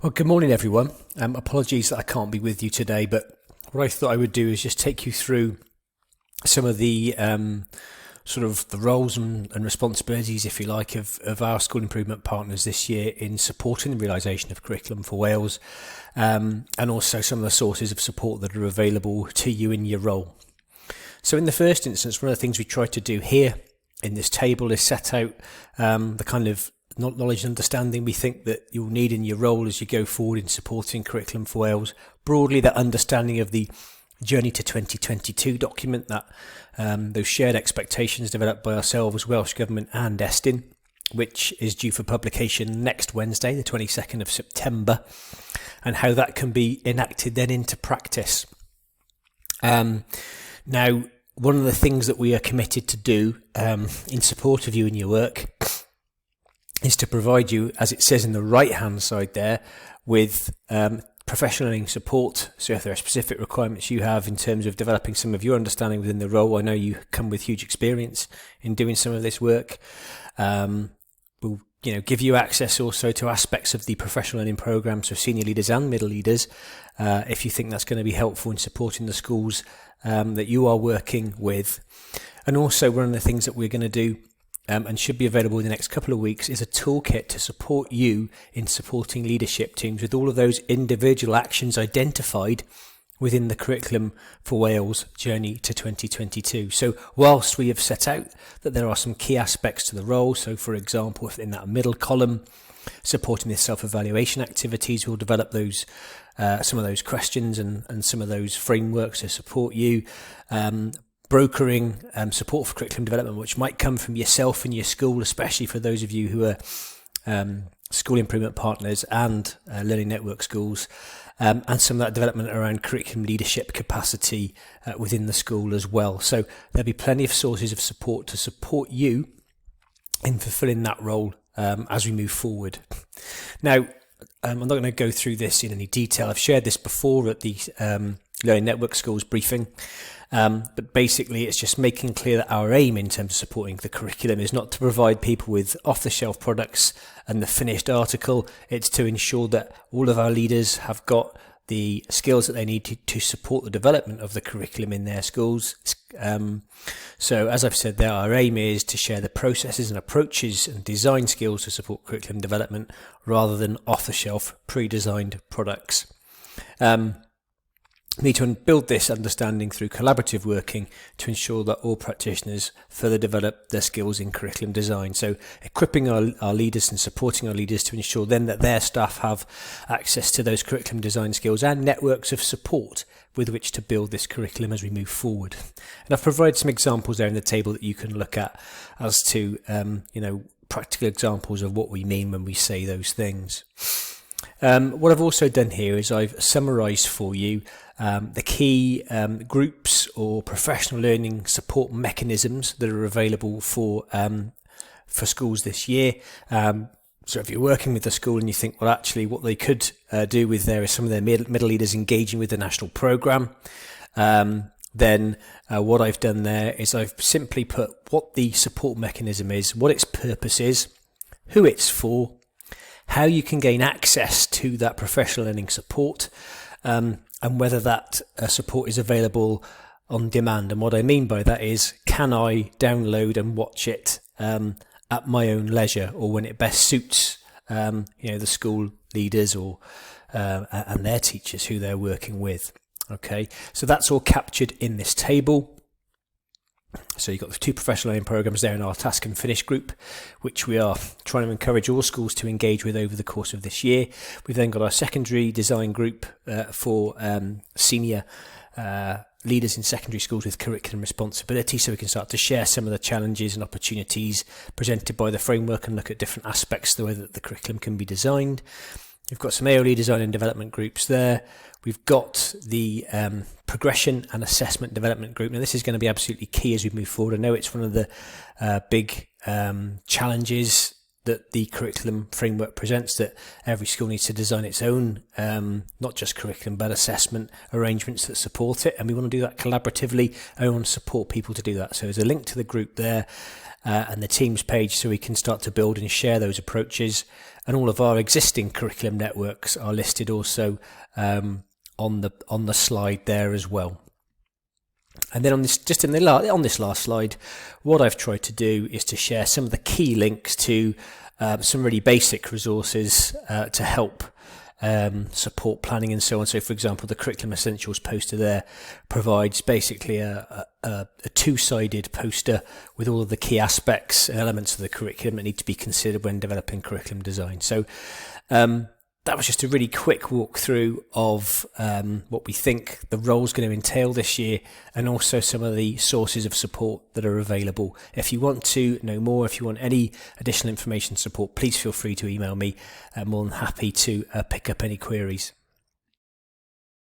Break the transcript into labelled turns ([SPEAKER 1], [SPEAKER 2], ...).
[SPEAKER 1] Well, good morning, everyone. Apologies that I can't be with you today, but what I thought I would do is just take you through some of the sort of the roles and responsibilities, if you like, of our school improvement partners this year in supporting the realisation of curriculum for Wales, and also some of the sources of support that are available to you in your role. So in the first instance, one of the things we try to do here in this table is set out the kind of knowledge and understanding we think that you'll need in your role as you go forward in supporting Curriculum for Wales. Broadly, that understanding of the Journey to 2022 document, that those shared expectations developed by ourselves, Welsh Government and Estyn, which is due for publication next Wednesday, the 22nd of September, and how that can be enacted then into practice. Now, one of the things that we are committed to do in support of you in your work is to provide you, as it says in the right-hand side there, with professional learning support. So if there are specific requirements you have in terms of developing some of your understanding within the role, I know you come with huge experience in doing some of this work. We'll give you access also to aspects of the professional learning programme, so senior leaders and middle leaders, if you think that's going to be helpful in supporting the schools that you are working with. And also one of the things that we're going to do and should be available in the next couple of weeks is a toolkit to support you in supporting leadership teams with all of those individual actions identified within the Curriculum for Wales Journey to 2022. So whilst we have set out that there are some key aspects to the role, so for example, if in that middle column, supporting the self-evaluation activities, we'll develop those some of those questions and some of those frameworks to support you. Brokering support for curriculum development, which might come from yourself and your school, especially for those of you who are school improvement partners and learning network schools, and some of that development around curriculum leadership capacity within the school as well. So there'll be plenty of sources of support to support you in fulfilling that role as we move forward. Now, I'm not going to go through this in any detail. I've shared this before at the Learning Network Schools briefing. But basically, it's just making clear that our aim in terms of supporting the curriculum is not to provide people with off-the-shelf products and the finished article. It's to ensure that all of our leaders have got the skills that they need to support the development of the curriculum in their schools. So as I've said there, our aim is to share the processes and approaches and design skills to support curriculum development rather than off-the-shelf pre-designed products. We need to build this understanding through collaborative working to ensure that all practitioners further develop their skills in curriculum design. So equipping our leaders and supporting our leaders to ensure then that their staff have access to those curriculum design skills and networks of support with which to build this curriculum as we move forward. And I've provided some examples there in the table that you can look at as to practical examples of what we mean when we say those things. What I've also done here is I've summarised for you the key groups or professional learning support mechanisms that are available for schools this year. So if you're working with the school and you think, well, actually what they could do with there is some of their middle leaders engaging with the national programme, then what I've done there is I've simply put what the support mechanism is, what its purpose is, who it's for, how you can gain access to that professional learning support, and whether that support is available on demand. And what I mean by that is, can I download and watch it at my own leisure, or when it best suits the school leaders or and their teachers who they're working with. Okay, so that's all captured in this table. So you've got the two professional learning programmes there in our task and finish group, which we are trying to encourage all schools to engage with over the course of this year. We've then got our secondary design group for senior leaders in secondary schools with curriculum responsibility, so we can start to share some of the challenges and opportunities presented by the framework and look at different aspects of the way that the curriculum can be designed. We've got some AOE design and development groups there. We've got the progression and assessment development group. Now, this is going to be absolutely key as we move forward. I know it's one of the big challenges that the curriculum framework presents, that every school needs to design its own, not just curriculum, but assessment arrangements that support it. And we want to do that collaboratively. I want to support people to do that. So there's a link to the group there and the Teams page, so we can start to build and share those approaches. And all of our existing curriculum networks are listed also on the slide there as well. And then on this last slide, what I've tried to do is to share some of the key links to some really basic resources to help support planning and so on. So, for example, the Curriculum Essentials poster there provides basically a two-sided poster with all of the key aspects and elements of the curriculum that need to be considered when developing curriculum design. So that was just a really quick walkthrough of what we think the role is going to entail this year, and also some of the sources of support that are available. If you want to know more, if you want any additional information support, please feel free to email me. I'm more than happy to pick up any queries.